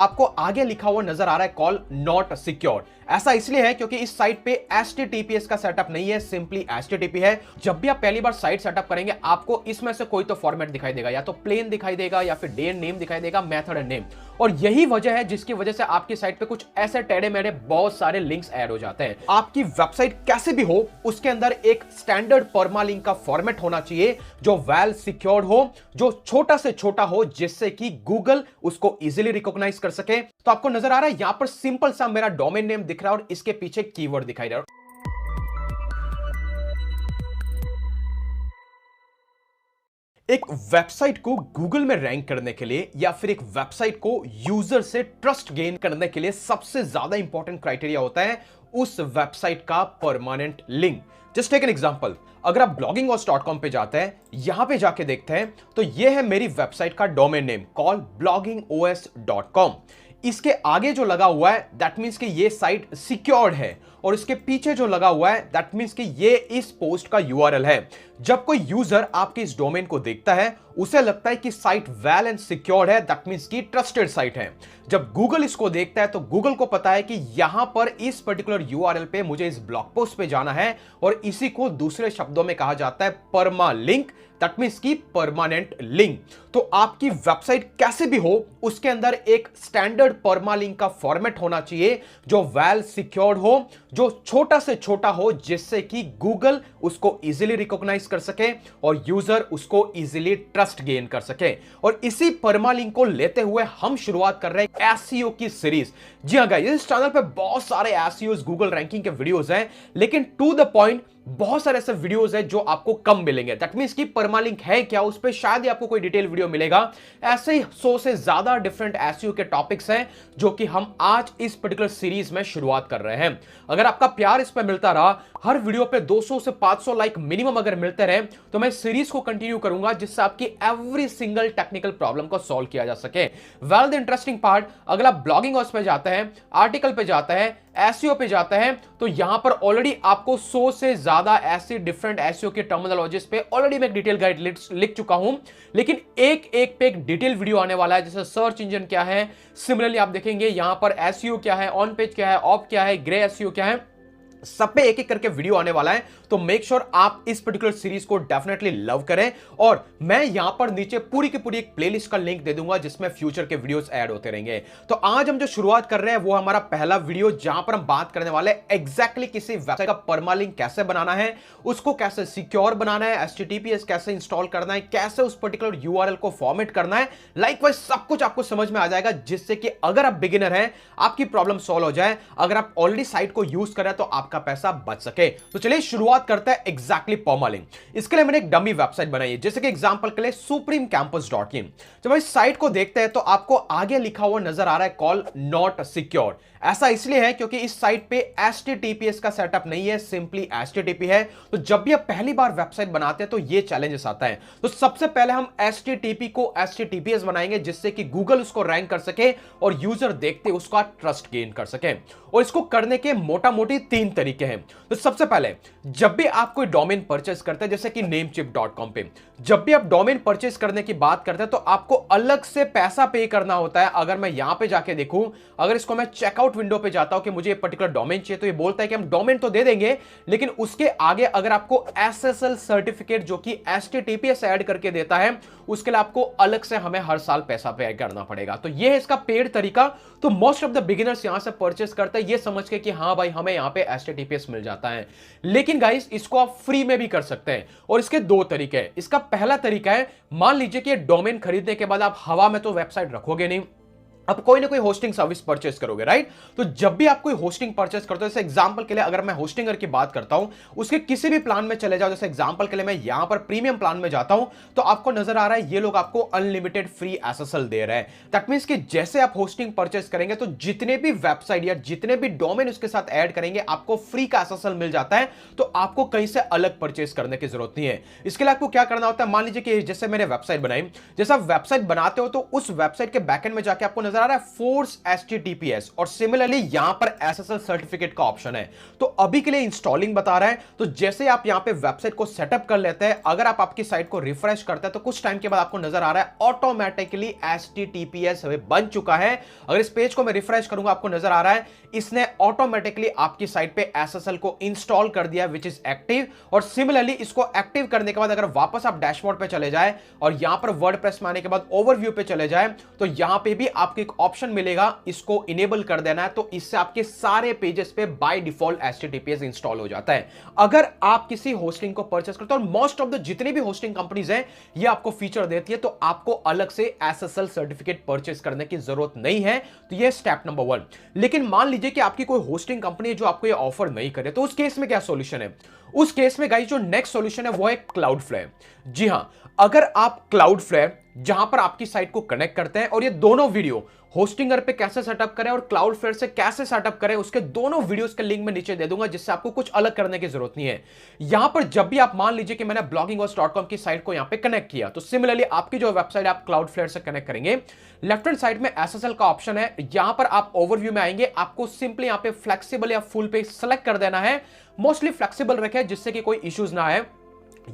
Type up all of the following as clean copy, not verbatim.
आपको आगे लिखा हुआ नजर आ रहा है कॉल नॉट सिक्योर। ऐसा इसलिए है क्योंकि इस साइट पे HTTPS का सेटअप नहीं है, सिंपली HTTP है। जब भी आप पहली बार साइट सेटअप करेंगे आपको इसमें से कोई तो फॉर्मेट दिखाई देगा, या तो प्लेन दिखाई देगा या फिर डे एंड नेम दिखाई देगा, मेथड एंड नेम। और यही वजह है जिसकी वजह से आपकी साइट पे कुछ ऐसे टेढ़े मेढ़े बहुत सारे लिंक्स ऐड हो जाते हैं। आपकी वेबसाइट कैसे भी हो उसके अंदर एक स्टैंडर्ड परमालिंक का फॉर्मेट होना चाहिए जो वेल सिक्योर्ड हो, जो छोटा से छोटा हो, जिससे कि गूगल उसको इजीली रिकॉग्नाइज कर सके। तो आपको नजर आ रहा है यहां पर सिंपल सा मेरा डोमेन नेम दिख रहा है और इसके पीछे कीवर्ड दिखाई दे रहा है। एक वेबसाइट को गूगल में रैंक करने के लिए या फिर एक वेबसाइट को यूजर से ट्रस्ट गेन करने के लिए सबसे ज्यादा इंपॉर्टेंट क्राइटेरिया होता है उस वेबसाइट का permanent link. Just take an example, अगर आप bloggingos.com पे जाते हैं, यहां पे जाके देखते हैं तो यह है मेरी वेबसाइट का डोमेन नेम कॉल bloggingos.com। इसके आगे जो लगा हुआ है दैट मींस कि ये साइट सिक्योर्ड है, और इसके पीछे जो लगा हुआ है दैट मींस कि ये इस पोस्ट का यूआरएल है। जब कोई यूजर आपके इस डोमेन को देखता है उसे लगता है कि साइट वेल एंड सिक्योर्ड है, दैट मींस कि ट्रस्टेड साइट है। जब गूगल इसको देखता है तो गूगल को पता है कि यहां पर इस पर्टिकुलर यूआरएल पे मुझे इस ब्लॉग पोस्ट पे जाना है, और इसी को दूसरे शब्दों में कहा जाता है परमा लिंक, दैट मींस की परमानेंट लिंक। तो आपकी वेबसाइट कैसे भी हो उसके अंदर एक स्टैंडर्ड परमालिंक का फॉर्मेट होना चाहिए जो वेल सिक्योर्ड हो, जो छोटा से छोटा हो, जिससे कि गूगल उसको इजीली रिकॉग्नाइज कर सके और यूजर उसको इजीली ट्रस्ट गेन कर सके। और इसी परमालिंक को लेते हुए हम शुरुआत कर रहे हैं एसईओ की सीरीज। जी हां गाइस, इस चैनल पे बहुत सारे एसईओ गूगल रैंकिंग के वीडियोस हैं, लेकिन टू द पॉइंट बहुत सारे ऐसे वीडियोस हैं जो आपको कम मिलेंगे। दैट मींस कि परमालिंक है क्या, उस पे शायद ही आपको कोई डिटेल वीडियो मिलेगा। ऐसे ही 100 से ज्यादा डिफरेंट एसईओ के टॉपिक्स हैं जो कि हम आज इस पर्टिकुलर सीरीज में शुरुआत कर रहे हैं। अगर आपका प्यार इस पे मिलता रहा, हर वीडियो पे 200 से 500 लाइक मिनिमम अगर मिलते रहे, तो मैं सीरीज को कंटिन्यू करूंगा जिससे आपकी एवरी सिंगल टेक्निकल प्रॉब्लम को सॉल्व किया जा सके। वेल द इंटरेस्टिंग पार्ट, अगर आप ब्लॉगिंग हाउस पे जाते हैं, आर्टिकल पे जाते हैं, एसईओ पे जाते हैं, तो यहां पर ऑलरेडी आपको 100 से ज्यादा ऐसे डिफरेंट एसईओ के टर्मिनोलॉजीज पे ऑलरेडी मैं एक डिटेल गाइड लिख चुका हूं। लेकिन एक पे एक डिटेल वीडियो आने वाला है, जैसे सर्च इंजन क्या है, सिमिलरली आप देखेंगे यहां पर एसईओ क्या है, ऑन पेज क्या है, ऑफ क्या है, ग्रे एसईओ क्या है, सब पे एक एक करके वीडियो आने वाला है। तो मेक श्योर आप इस पर्टिकुलर सीरीज को डेफिनेटली लव करें, और मैं यहां पर नीचे पूरी की पूरी एक प्लेलिस्ट का लिंक दे दूंगा जिसमें फ्यूचर के वीडियोस ऐड होते रहेंगे। तो आज हम जो शुरुआत कर रहे हैं वो हमारा पहला वीडियो, जहां पर हम बात करने वाले हैं एग्जैक्टली किसी वेबसाइट का परमालिंक कैसे बनाना है, उसको कैसे सिक्योर बनाना है, HTTPS कैसे इंस्टॉल करना है, कैसे उस पर्टिकुलर यूआरएल को फॉर्मेट करना है। लाइकवाइज सब कुछ आपको समझ में आ जाएगा, जिससे कि अगर आप बिगिनर हैं आपकी प्रॉब्लम सॉल्व हो जाए, अगर आप ऑलरेडी साइट को यूज कर रहे हैं तो आपका पैसा बच सके। तो चलिए शुरुआत करते हैं एग्जैक्टली परमालिंक। इसके लिए मैंने एक डमी वेबसाइट बनाई है, जैसे कि एग्जांपल के लिए supremecampus.in। जब इस साइट को देखते हैं तो आपको आगे लिखा हुआ नजर आ रहा है कॉल नॉट सिक्योर। ऐसा इसलिए है क्योंकि इस साइट पे HTTPS का सेटअप नहीं है, सिंपली HTTP है। तो जब भी आप पहली बार वेबसाइट बनाते हैं तो ये चैलेंजेस आता है। तो सबसे पहले हम HTTP को HTTPS बनाएंगे, जिससे कि गूगल उसको रैंक कर सके और यूजर देखते उसका ट्रस्ट गेन कर सके। और इसको करने के मोटा मोटी 3 तरीके हैं। तो सबसे पहले, जब भी आप कोई डोमेन परचेस करते हैं, जैसे कि namecheap.com पे, जब भी आप डोमेन परचेस करने की बात करते हैं तो आपको अलग से पैसा पे करना होता है। अगर मैं यहां पे जाके देखूं, अगर इसको मैं चेकआउट विंडो पे जाता हूं कि मुझे ये पर्टिकुलर डोमेन चाहिए, तो ये बोलता है कि हम डोमेन तो दे देंगे, लेकिन उसके आगे अगर आपको SSL सर्टिफिकेट जो कि HTTPS ऐड करके देता है, उसके लिए आपको अलग से हमें हर साल पैसा पे करना पड़ेगा। तो ये है इसका पेड तरीका। तो मोस्ट ऑफ द बिगिनर्स यहां से परचेस करते हैं ये समझ के कि हां भाई हमें यहां पे HTTPS मिल जाता है। लेकिन गाइस, इसको आप फ्री में भी कर सकते हैं, और इसके 2 तरीके हैं। इसका पहला तरीका है, मान लीजिए कि डोमेन खरीदने के बाद आप हवा में तो वेबसाइट रखोगे नहीं, अब कोई ना कोई होस्टिंग सर्विस परचेस करोगे, राइट। तो जब भी आप कोई होस्टिंग परचेस करते हो, जैसे एग्जांपल के लिए अगर मैं होस्टिंगर की बात करता हूं, उसके किसी भी प्लान में चले जाओ, जैसे एग्जांपल के लिए मैं यहां पर प्रीमियम प्लान में जाता हूं, तो आपको नजर आ रहा है ये लोग आपको अनलिमिटेड फ्री SSL दे रहे हैं। दैट मींस कि जैसे आप होस्टिंग परचेस करेंगे तो जितने भी वेबसाइट या जितने भी डोमेन उसके साथ ऐड करेंगे आपको फ्री का SSL मिल जाता है। तो आपको कहीं से अलग परचेस करने की जरूरत नहीं है। इसके लिए आपको क्या करना होता है, मान लीजिए कि जैसे मैंने वेबसाइट बनाई, जैसे आप वेबसाइट बनाते हो तो उस वेबसाइट के बैकएंड में जाके आपको नजर नजर आ रहा है फोर्स HTTPS और सिमिलरली यहां पर SSL सर्टिफिकेट का ऑप्शन है। तो अभी के लिए इंस्टॉलिंग बता रहा है। तो जैसे आप यहां पे वेबसाइट को सेटअप कर लेते हैं, अगर आप आपकी साइट को रिफ्रेश करते हैं तो कुछ टाइम के बाद आपको नजर आ रहा है ऑटोमेटिकली HTTPS बन चुका है। अगर इस पेज को मैं रिफ्रेश करूंगा, आपको नजर आ रहा है इसने ऑटोमेटिकली आपकी साइट पे SSL को इंस्टॉल कर दिया विच इज एक्टिव। और सिमिलरली इसको एक्टिव करने के बाद अगर वापस आप डैशबोर्ड पे चले जाए और यहां पर वर्डप्रेस में आने के बाद ओवरव्यू पे चले जाए तो यहां पे भी आपको एक ऑप्शन मिलेगा, इसको इनेबल कर देना है। तो इससे आपके सारे पेजेस पे बाय डिफॉल्ट HTTPS इंस्टॉल हो जाता है। अगर आप किसी होस्टिंग को परचेस करते हो, और मोस्ट ऑफ द जितनी भी होस्टिंग कंपनीज हैं ये आपको फीचर देती है, तो आपको अलग से SSL सर्टिफिकेट परचेस करने की जरूरत नहीं है। तो ये स्टेप नंबर 1। लेकिन मान लीजिए कि आपकी कोई होस्टिंग कंपनी है जो आपको ये ऑफर नहीं करे, तो उस केस में क्या सॉल्यूशन है? उस केस में गाइस जो नेक्स्ट सॉल्यूशन है वो है क्लाउडफ्लेयर। जी हां, अगर आप क्लाउडफ्लेयर जहां पर आपकी साइट को कनेक्ट करते हैं और ये दोनों वीडियो होस्टिंगर पे कैसे सेटअप करें और क्लाउडफ्लेयर से कैसे सेटअप करें, उसके दोनों वीडियोस के लिंक मैं नीचे दे दूंगा, जिससे आपको कुछ अलग करने की जरूरत नहीं है। यहां पर जब भी आप मान लीजिए कि मैंने bloggingos.com की साइट को यहां पे कनेक्ट किया, तो सिमिलरली आपकी जो वेबसाइट आप क्लाउडफ्लेयर से कनेक्ट करेंगे, लेफ्ट हैंड साइड में SSL का ऑप्शन है। यहां पर आप ओवरव्यू में आएंगे, आपको सिंपली यहां पे फ्लेक्सिबल या फुल पे सेलेक्ट कर देना है। मोस्टली फ्लेक्सिबल रखें जिससे कि कोई इश्यूज ना आए।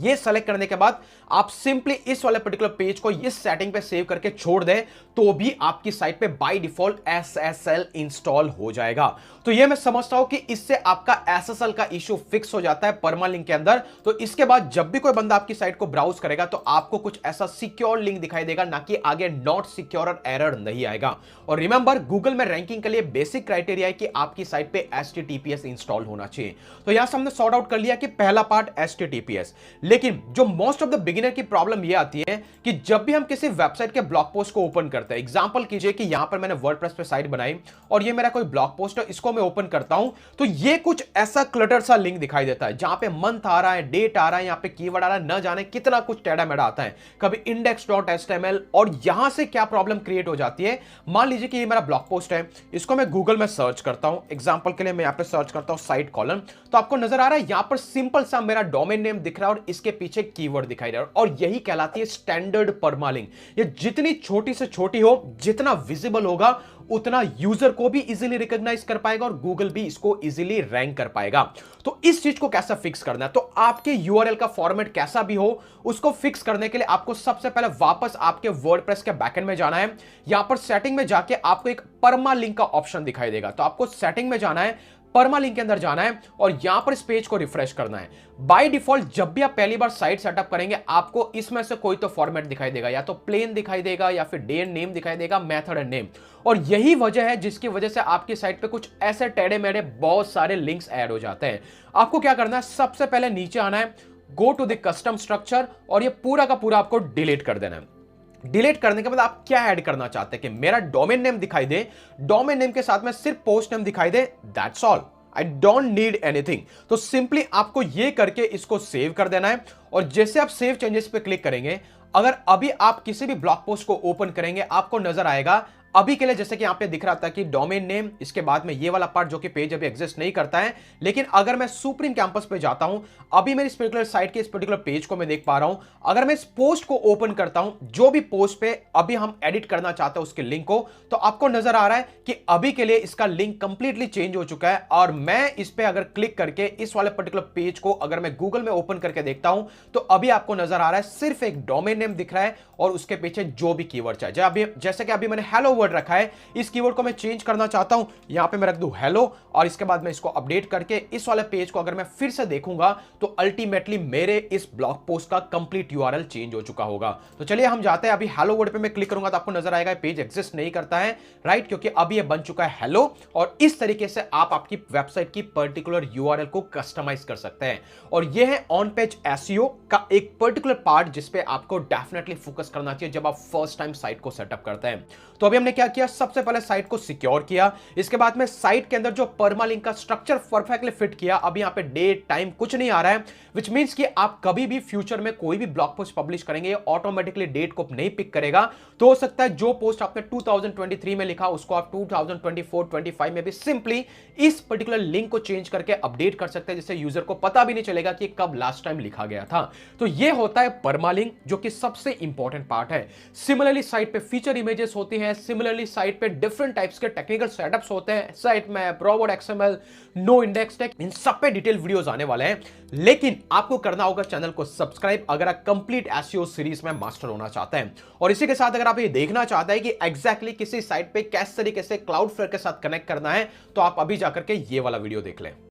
ये सेलेक्ट करने के बाद आप सिंपली इस वाले पर्टिकुलर पेज को इस सेटिंग पे सेव करके छोड़ दें, तो भी आपकी साइट पे बाय डिफॉल्ट SSL इंस्टॉल हो जाएगा। तो ये मैं समझता हूं कि इससे आपका SSL का इश्यू फिक्स हो जाता है परमालिंक के अंदर। तो इसके बाद जब भी कोई बंदा आपकी साइट को ब्राउज करेगा तो आपको कुछ ऐसा सिक्योर लिंक दिखाई देगा, ना कि आगे नॉट सिक्योर और एरर नहीं आएगा। और रिमेंबर, गूगल में रैंकिंग के लिए बेसिक क्राइटेरिया है कि आपकी साइट पे HTTPS इंस्टॉल होना चाहिए। तो यहां से हमने सॉर्ट आउट कर लिया कि पहला पार्ट HTTPS। लेकिन जो मोस्ट ऑफ द बिगिनर की प्रॉब्लम यह आती है कि जब भी हम किसी वेबसाइट के ब्लॉग पोस्ट को ओपन करते हैं, एग्जांपल कीजिए कि यहां पर मैंने वर्डप्रेस पे साइट बनाई और ये मेरा कोई ब्लॉग पोस्ट है, इसको मैं ओपन करता हूं तो ये कुछ ऐसा क्लटर सा लिंक दिखाई देता है, जहां पे मंथ आ रहा है, डेट आ रहा है, यहां पे कीवर्ड आ रहा है, न जाने कितना कुछ टेढ़ा मेढ़ा आता है, कभी index.html। और यहां से क्या प्रॉब्लम क्रिएट हो जाती है, मान लीजिए कि ये मेरा ब्लॉग पोस्ट है, इसको मैं गूगल में सर्च करता हूं, एग्जांपल के लिए मैं यहां पे सर्च करता हूं साइट कॉलम, तो आपको नजर आ रहा है यहां पर सिंपल सा मेरा डोमेन नेम दिख रहा है और इसके पीछे कीवर्ड दिखाई दे रहा है, और यही कहलाती है स्टैंडर्ड परमालिंक। ये जितनी छोटी से छोटी हो, जितना विजिबल होगा, उतना यूजर को भी इजीली रिकॉग्नाइज कर पाएगा और गूगल भी इसको इजीली रैंक कर पाएगा। तो इस चीज को कैसा फिक्स करना है, तो आपके यूआरएल का फॉर्मेट कैसा भी हो, उसको फिक्स करने के लिए आपको सबसे पहले वापस आपके वर्डप्रेस के बैकएंड में जाना है। यहां पर सेटिंग में जाके आपको एक परमालिंक का ऑप्शन दिखाई देगा, तो आपको सेटिंग में जाना है, परमालिंक के अंदर जाना है और यहां पर इस पेज को रिफ्रेश करना है। बाय डिफॉल्ट जब भी आप पहली बार साइट सेटअप करेंगे, आपको इसमें से कोई तो फॉर्मेट दिखाई देगा, या तो प्लेन दिखाई देगा या फिर डे एंड नेम दिखाई देगा, मेथड एंड नेम। और यही वजह है जिसकी वजह से आपकी साइट पे कुछ ऐसे टेढ़े मेढ़े बहुत सारे लिंक्स ऐड हो जाते हैं। आपको क्या करना है, सबसे पहले नीचे आना है, go to the custom structure, और ये पूरा का पूरा आपको डिलीट कर देना है। डिलीट करने के बाद आप क्या ऐड करना चाहते हैं कि मेरा डोमेन नेम दिखाई दे, डोमेन नेम के साथ में सिर्फ पोस्ट नेम दिखाई दे, that's all, I don't need anything. तो सिंपली आपको ये करके इसको सेव कर देना है। और जैसे आप सेव चेंजेस पे क्लिक करेंगे, अगर अभी आप किसी भी ब्लॉग पोस्ट को ओपन करेंगे, आपको नजर आएगा अभी के लिए जैसे कि यहां पे दिख रहा था कि डोमेन नेम, इसके बाद में ये वाला पार्ट जो कि पेज अभी एग्जिस्ट नहीं करता है। लेकिन अगर मैं सुप्रीम कैंपस पे जाता हूं, अभी मेरी इस पर्टिकुलर साइट के इस पर्टिकुलर पेज को मैं देख पा रहा हूं, अगर मैं इस पोस्ट को ओपन करता हूं, जो भी पोस्ट पे अभी हम एडिट करना चाहते हैं उसके लिंक को, तो आपको नजर आ रहा है कि अभी के लिए इसका लिंक कंप्लीटली चेंज हो चुका है। और मैं इस पे अगर क्लिक करके इस वाले पर्टिकुलर पेज को अगर मैं गूगल में ओपन करके देखता हूं, तो अभी आपको नजर आ रहा है सिर्फ एक डोमेन नेम दिख रहा है और उसके पीछे जो भी कीवर्ड चाहिए। जैसे कि अभी मैंने हेलो वर्ड रखा है, इस कीवर्ड को मैं चेंज करना चाहता हूं, यहां पे मैं रख दूं हेलो, और इसके बाद मैं इसको अपडेट करके इस वाले पेज को अगर मैं फिर से देखूंगा, तो अल्टीमेटली मेरे इस ब्लॉग पोस्ट का कंप्लीट यूआरएल चेंज हो चुका होगा। तो चलिए हम जाते हैं, अभी हेलो वर्ड पे मैं क्लिक करूंगा तो आपको नजर आएगा पेज एग्जिस्ट नहीं करता है, राइट, क्योंकि अभी ये बन चुका है हेलो। और इस तरीके से आप आपकी वेबसाइट की पर्टिकुलर यूआरएल को कस्टमाइज कर सकते हैं। और यह है ऑन पेज एसईओ का एक पर्टिकुलर पार्ट जिसपे आपको डेफिनेटली फोकस करना चाहिए जब आप फर्स्ट टाइम साइट को सेटअप करते हैं। तो अभी हमने क्या किया, सबसे पहले साइट को सिक्योर किया, इसके बाद में साइट के अंदर जो परमालिंक का स्ट्रक्चर परफेक्टली फिट किया। अभी यहां पे डेट टाइम कुछ नहीं आ रहा है, विच मींस कि आप कभी भी फ्यूचर में कोई भी ब्लॉग पोस्ट पब्लिश करेंगे, ऑटोमेटिकली डेट को नहीं पिक करेगा। तो हो सकता है जो पोस्ट आपने 2023 में लिखा उसको आप 2024-25 में भी सिंपली इस पर्टिकुलर लिंक को चेंज करके अपडेट कर सकते हैं, जिससे यूजर को पता भी नहीं चलेगा कि कब लास्ट टाइम लिखा गया था। तो यह होता है परमालिंक, जो कि सबसे इंपॉर्टेंट पार्ट है। सिमिलरली साइट पे फीचर इमेजेस होती हैं, सिमिलरली साइट पे डिफरेंट टाइप्स के टेक्निकल सेटअप्स होते हैं, site map, robot XML, no index tag, इन सब पे डिटेल वीडियोस आने वाले हैं। लेकिन आपको करना होगा चैनल को सब्सक्राइब अगर आप कंप्लीट एसईओ सीरीज में मास्टर होना चाहते हैं। और इसी के साथ अगर आप ये देखना चाहते हैं कि एग्जैक्टली किसी साइट पे किस तरीके से क्लाउडफ्लेयर के साथ कनेक्ट करना है, तो आप अभी जाकर के ये वाला वीडियो देख लें।